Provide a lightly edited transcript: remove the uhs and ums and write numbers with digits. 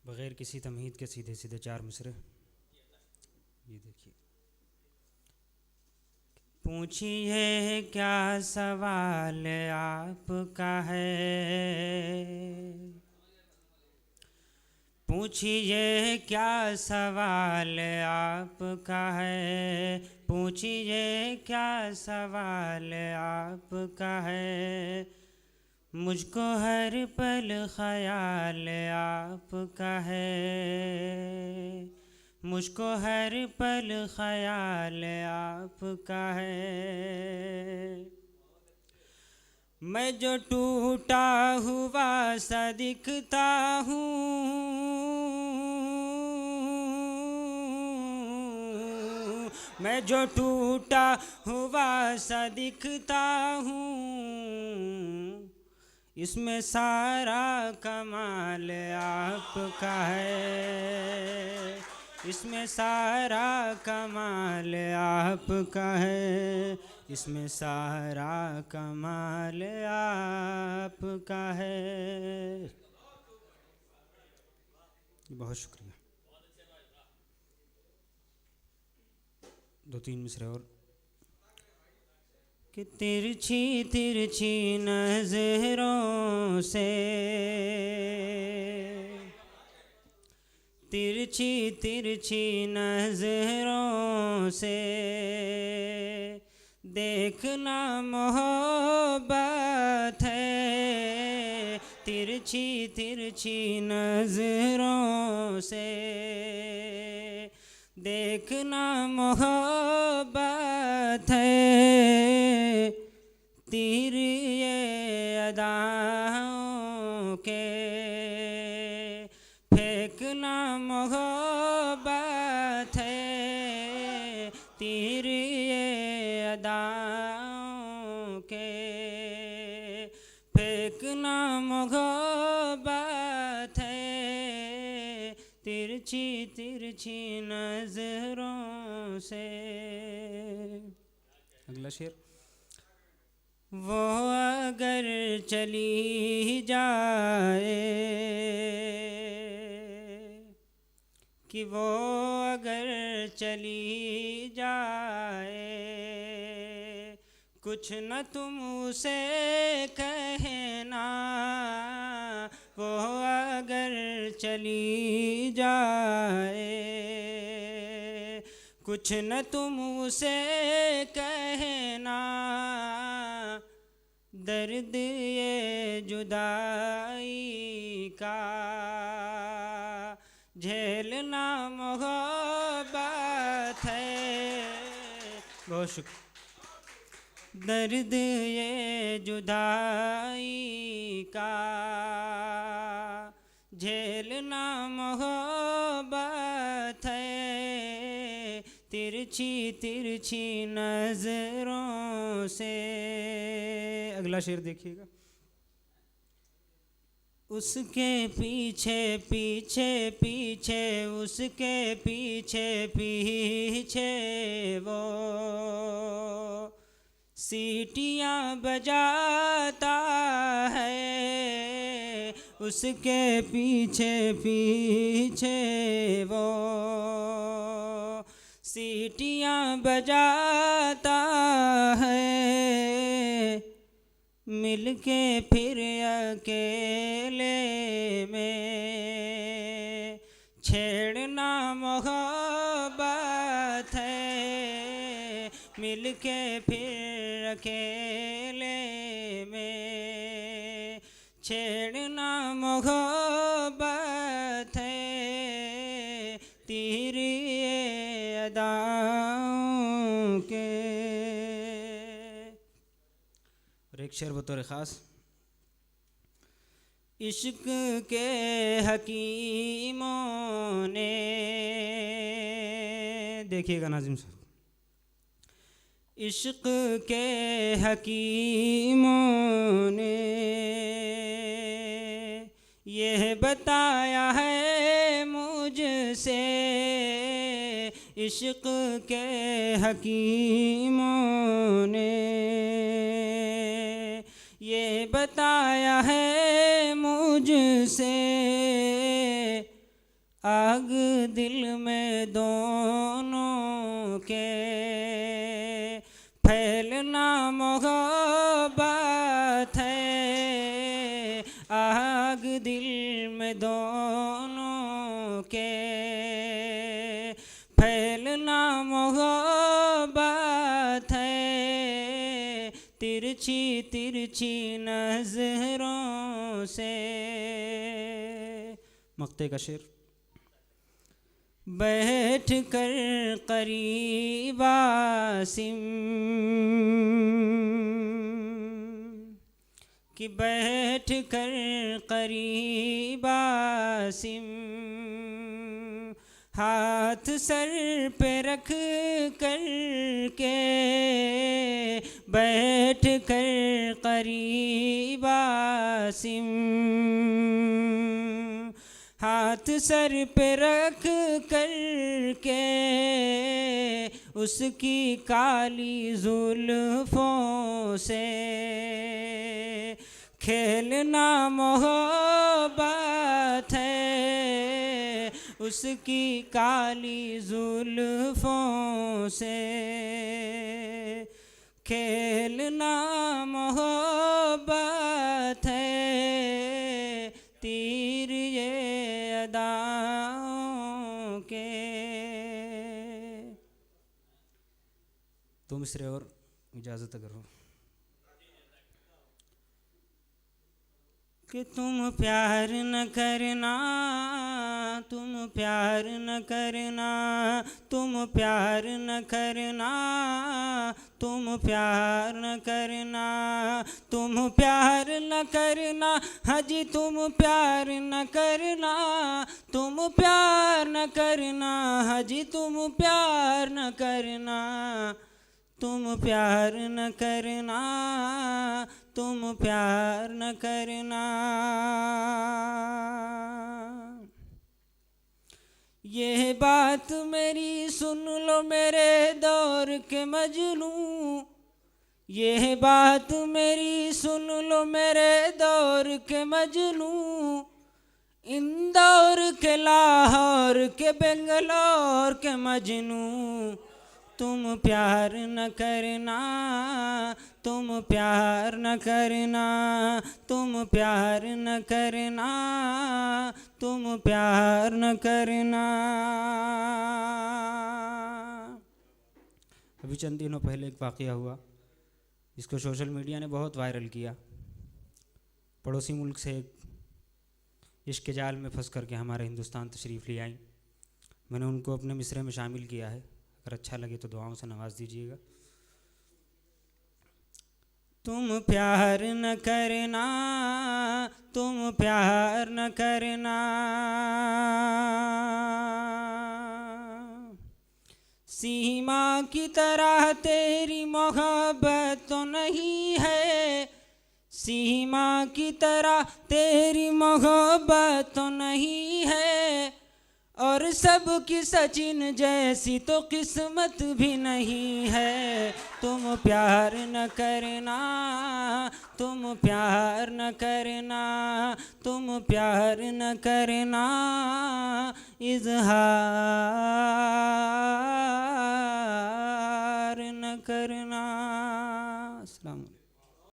बग़ैर किसी तमहीद के सीधे सीधे चार मिसरे। ये देखिए। पूछिए क्या सवाल आपका है, पूछिए क्या सवाल आपका है, पूछिए क्या सवाल आपका है। मुझको हर पल ख़याल आपका है, मुझको हर पल ख़याल आपका है। मैं जो टूटा हुआ सा दिखता हूँ, मैं जो टूटा हुआ सा दिखता हूँ, इसमें सारा कमाल आपका है, इसमें सारा कमाल आपका है, इसमें सारा कमाल आपका है। बहुत शुक्रिया। दो तीन मिसरे और। कि तिरछी तिरछी नजरों से, तिरछी तिरछी नजरों से देखना मोहब्बत है, तिरछी तिरछी नजरों से देखना मोहब्बत है। तीर ये अदाओं के फेंकना मोहब्बत है, तीर ये अदाओं के फेंकना मोहब्बत है, तिरछी तिरछी नजरों से। अगला शेर। वो अगर चली जाए, कि वो अगर चली जाए, कुछ न तुम उसे कहना, वो अगर चली जाए, कुछ न तुम उसे कहना। दर्द ये जुदाई का झेलना मोहब्बत है। बहुत शुक्रिया। दर्द ये जुदाई का झेलना मोहब्बत है, तिरछी तिरछी नजरों से। अगला शेर देखिएगा। उसके पीछे पीछे पीछे, उसके पीछे पीछे वो सीटियाँ बजाता है, उसके पीछे पीछे वो सीटियाँ बजाता है। मिलके फिर अकेले में छेड़ना मोहब्बत है, मिलके फिर अकेले में छेड़ना मोहब्बत है, तीर ये अदाओं के। और एक शेर बतौर ख़ास। इश्क के हकीमों ने, देखिएगा नाज़िम साहब, इश्क के हकीमों ने यह बताया है मुझसे, इश्क के हकीमों ने ये बताया है मुझसे, आग दिल में दोनों के, फैलना मोहब्बत है। आग दिल में दोनों के, फैलना मोहब्बत है। तिरछी तिरछी नजरों से। मक्ते का शेर। बैठ कर करीब आसिम कि बैठ कर करीब आसिम, हाथ सर पे रख कर के, बैठ कर करीब आसिम, हाथ सर पे रख कर के, उसकी काली जुल्फों से खेलना मोहब्बत है। उसकी काली जुल्फों से खेलना मोहब्बत है। तीर ये अदाओं के। तुम मिसरे और इजाज़त अगर हो कि तुम प्यार न करना, तुम प्यार न करना, तुम प्यार न करना, तुम प्यार न करना, तुम प्यार न करना, हजी तुम प्यार न करना, तुम प्यार न करना, हजी तुम प्यार न करना, तुम प्यार न करना, तुम प्यार न करना। ये बात मेरी सुन लो मेरे दौर के मजनू, ये बात मेरी सुन लो मेरे दौर के मजनू। इंदौर के, लाहौर के, बेंगलोर के मजनू। तुम प्यार न करना, तुम प्यार न करना, तुम प्यार न करना, तुम प्यार न करना। अभी चंद दिनों पहले एक वाक़या हुआ जिसको सोशल मीडिया ने बहुत वायरल किया। पड़ोसी मुल्क से इश्क के जाल में फंस करके हमारे हिंदुस्तान तशरीफ़ ले आई। मैंने उनको अपने मिसरे में शामिल किया है, अगर अच्छा लगे तो दुआओं से नवाज दीजिएगा। तुम प्यार न करना, तुम प्यार न करना, सीमा की तरह तेरी मोहब्बत तो नहीं है, सीमा की तरह तेरी मोहब्बत तो नहीं है, और सबकी सचिन जैसी तो किस्मत भी नहीं है। तुम प्यार न करना, तुम प्यार न करना, तुम प्यार न करना, इज़हार न करना। अस्सलाम।